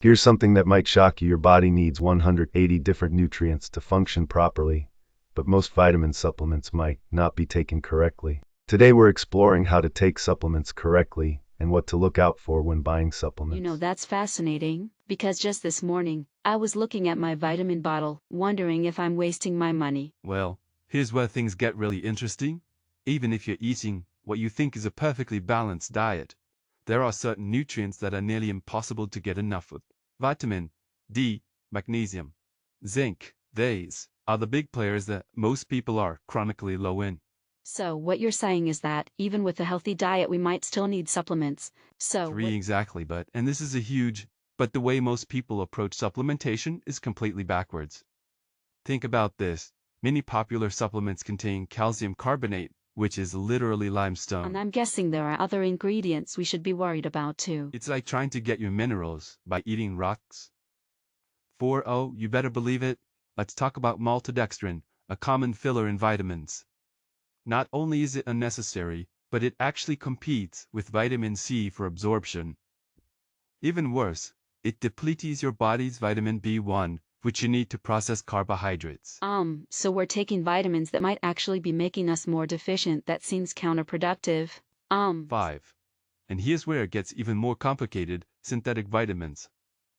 Here's something that might shock you. Your body needs 180 different nutrients to function properly, but most vitamin supplements might not be taken correctly. Today we're exploring how to take supplements correctly and what to look out for when buying supplements. That's fascinating, because just this morning, I was looking at my vitamin bottle, wondering if I'm wasting my money. Well, here's where things get really interesting. Even if you're eating what you think is a perfectly balanced diet, there are certain nutrients that are nearly impossible to get enough of. Vitamin D, magnesium, zinc, these are the big players that most people are chronically low in. So what you're saying is that, even with a healthy diet, we might still need supplements. Three exactly, and this is but the way most people approach supplementation is completely backwards. Think about this. Many popular supplements contain calcium carbonate, which is literally limestone. And I'm guessing there are other ingredients we should be worried about too. It's like trying to get your minerals by eating rocks. You better believe it. Let's talk about maltodextrin, a common filler in vitamins. Not only is it unnecessary, but it actually competes with vitamin C for absorption. Even worse, it depletes your body's vitamin B1, which you need to process carbohydrates. So we're taking vitamins that might actually be making us more deficient. That seems counterproductive. 5. And here's where it gets even more complicated. Synthetic vitamins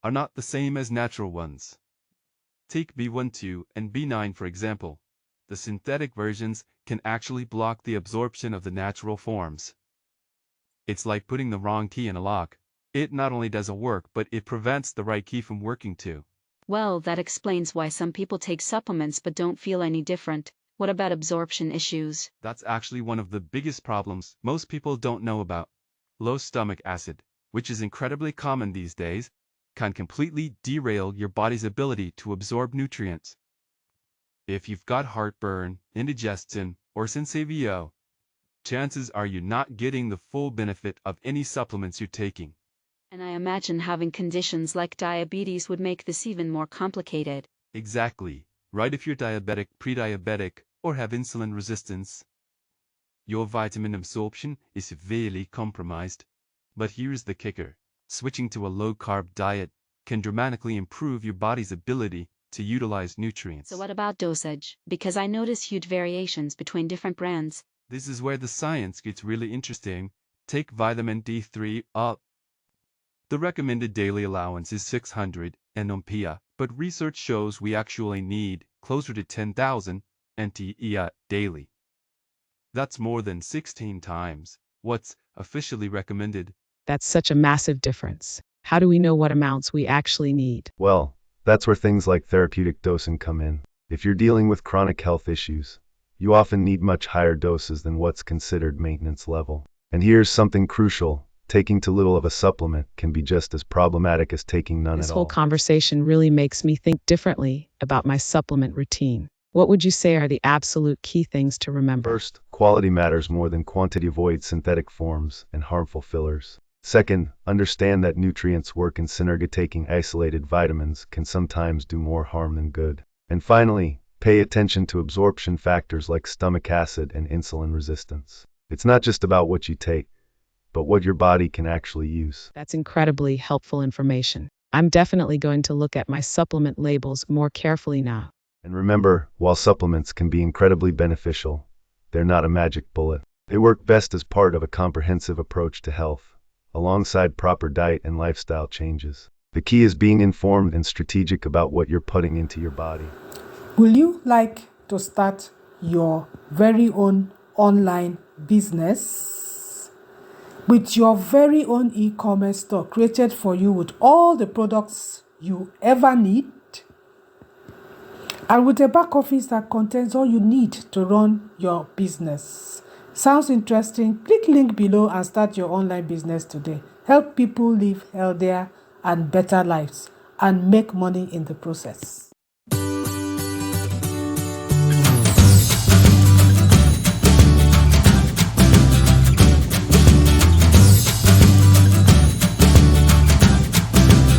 are not the same as natural ones. Take B12 and B9 for example. The synthetic versions can actually block the absorption of the natural forms. It's like putting the wrong key in a lock. It not only doesn't work, but it prevents the right key from working too. Well, that explains why some people take supplements but don't feel any different. What about absorption issues? That's actually one of the biggest problems most people don't know about. Low stomach acid, which is incredibly common these days, can completely derail your body's ability to absorb nutrients. If you've got heartburn, indigestion, or sensavio, chances are you're not getting the full benefit of any supplements you're taking. And I imagine having conditions like diabetes would make this even more complicated. Exactly. Right, if you're diabetic, pre-diabetic, or have insulin resistance, your vitamin absorption is severely compromised. But here's the kicker. Switching to a low-carb diet can dramatically improve your body's ability to utilize nutrients. So what about dosage? Because I notice huge variations between different brands. This is where the science gets really interesting. Take vitamin D3 up. The recommended daily allowance is 600 nMPa, but research shows we actually need closer to 10,000 NTEA daily. That's more than 16 times what's officially recommended. That's such a massive difference. How do we know what amounts we actually need? Well, that's where things like therapeutic dosing come in. If you're dealing with chronic health issues, you often need much higher doses than what's considered maintenance level. And here's something crucial. Taking too little of a supplement can be just as problematic as taking none at all. This whole conversation really makes me think differently about my supplement routine. What would you say are the absolute key things to remember? First, quality matters more than quantity. Avoid synthetic forms and harmful fillers. Second, understand that nutrients work in synergy. Taking isolated vitamins can sometimes do more harm than good. And finally, pay attention to absorption factors like stomach acid and insulin resistance. It's not just about what you take, but what your body can actually use. That's incredibly helpful information. I'm definitely going to look at my supplement labels more carefully now. And remember, while supplements can be incredibly beneficial, they're not a magic bullet. They work best as part of a comprehensive approach to health, alongside proper diet and lifestyle changes. The key is being informed and strategic about what you're putting into your body. Will you like to start your very own online business with your very own e-commerce store created for you with all the products you ever need, and with a back office that contains all you need to run your business? Sounds interesting? Click link below and start your online business today. Help people live healthier and better lives and make money in the process.